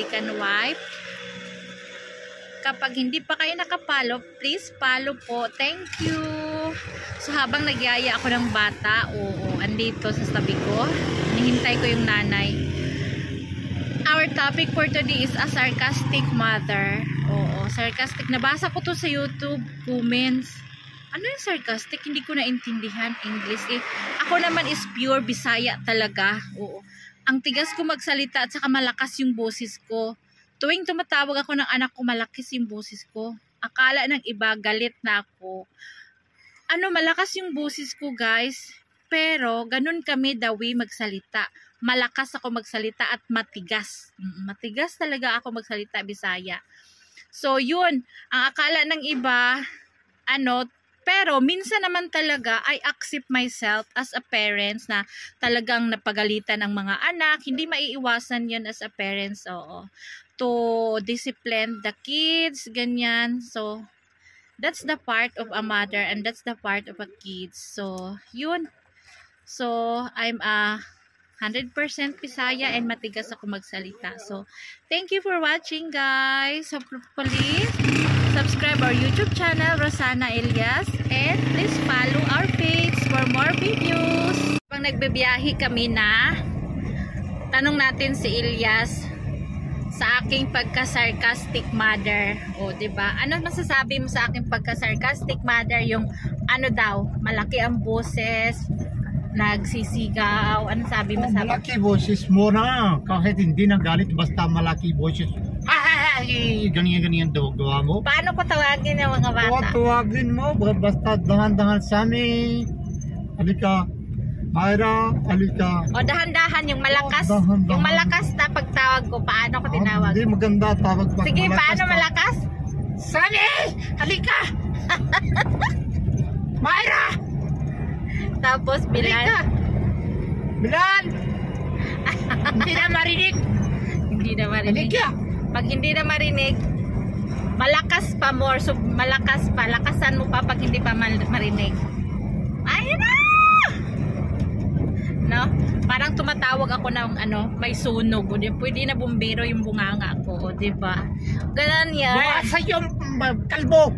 second wife. Kapag hindi pa kayo nakapalo, please follow po. Thank you. So habang nagyaya ako ng bata, andito sa tabi ko. Nihintay ko yung nanay. Our topic for today is a sarcastic mother. Sarcastic. Nabasa ko to sa YouTube comments. Ano yung sarcastic? Hindi ko naintindihan English. Ako naman is pure Bisaya talaga. Ang tigas ko magsalita at saka malakas yung boses ko. Tuwing tumatawag ako ng anak ko, malakas yung boses ko. Akala ng iba, galit na ako. Malakas yung boses ko, guys. Pero, ganun kami the way magsalita. Malakas ako magsalita at matigas. Matigas talaga ako magsalita, Bisaya. So, yun. Ang akala ng iba, pero minsan naman talaga, I accept myself as a parents na talagang napagalitan ng mga anak. Hindi maiiwasan yun as a parents, to discipline the kids, ganyan. So, that's the part of a mother and that's the part of a kid. So, yun. So, I'm a 100% Bisaya and matigas ako magsalita. So, thank you for watching, guys. Hopefully, subscribe our YouTube channel, Rosana Elias, and please follow our page for more videos. Pag nagbibiyahe kami na, tanong natin si Elias sa aking pagka-sarcastic mother. Diba? Ano masasabi mo sa aking pagka-sarcastic mother? Yung daw, malaki ang boses, nagsisigaw. Ano sabi mo sa akin? Malaki boses mo na. Kahit hindi na galit, basta malaki boses. Ganyan daw gawa mo. Paano ko tawagin yung mga bata? Tawagin mo, basta dahan-dahan sa amin. Halika, Mayra, halika. Dahan-dahan, yung malakas. Dahan-dahan. Yung malakas na pagtawag ko, paano ko tinawag? Hindi maganda tawag pag sige, malakas. Paano malakas? Sani! Halika! Mayra! Tapos, Bilan. Bilan! Hindi na marinig. Hindi na marinig. Halika! Pag hindi na marinig, malakas pa more. So, malakas pa. Lakasan mo pa pag hindi pa marinig. Ayun na! No? Parang tumatawag ako ng may sunog. Pwede na bumbero yung bunganga ko. Diba? Ganun yan. Gawa sa yung kalbo.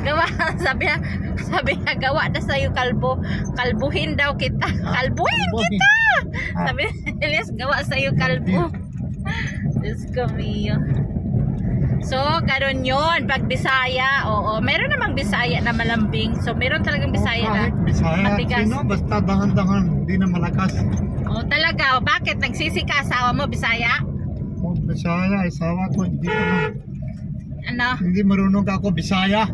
Gawa, sabi niya, gawa na sa'yo kalbo. Kalbuhin daw kita. Kalbuhin kita! Sabi niya, Elias, gawa sa'yo kalbo. Diyos ko, Mio. So, gano'n yun. Pag Bisaya, meron namang Bisaya na malambing. So, meron talagang Bisaya na matigas. Basta dahan-dahan, hindi na malakas. Talaga. Bakit? Nagsisi ka, asawa mo, Bisaya? Bisaya, asawa ko, hindi ano? Hindi marunong ako Bisaya.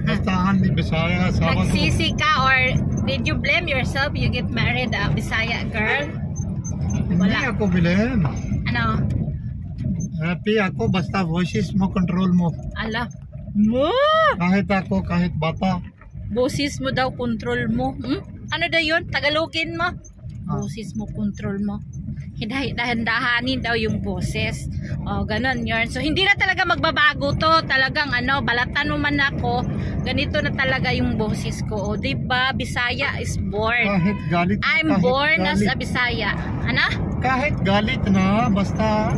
Basta hindi Bisaya, asawa ko. Nagsisi ka or did you blame yourself? You get married a Bisaya girl? Hindi ako bilhin. Ano? Happy ako, basta voices mo, control mo. Ala mo! Kahit ako, kahit bata. Boses mo daw, control mo. Ano daw yun? Tagalogin mo. Boses mo, control mo. Dahan-dahanin daw yung boses. Ganon yun. So, hindi na talaga magbabago to. Talagang, balatan mo man ako, ganito na talaga yung boses ko. Diba? Bisaya is born. Kahit galit. I'm born as a Bisaya. Ano? Kahit galit na, basta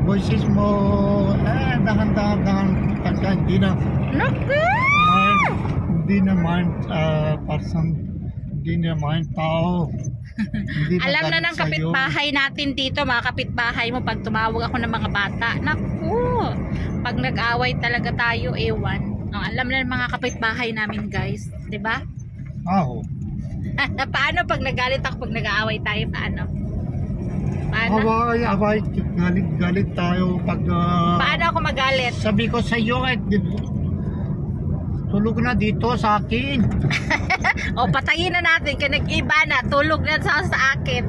voices mo, dahan-dahan, pagka hindi na person, hindi na mind tao. Alam na ng kapitbahay natin dito, mga kapitbahay mo, pag tumawag ako ng mga bata, naku, pag nag-away talaga tayo, ewan. Alam na ng mga kapitbahay namin, guys, diba? Paano pag nagalit ako, pag nag-aaway tayo, paano? Away, galit tayo pag paano ako magalit? Sabi ko sa iyo, tulog na dito sa akin. Patayin na natin, kaya nag-iba na, tulog na sa akin.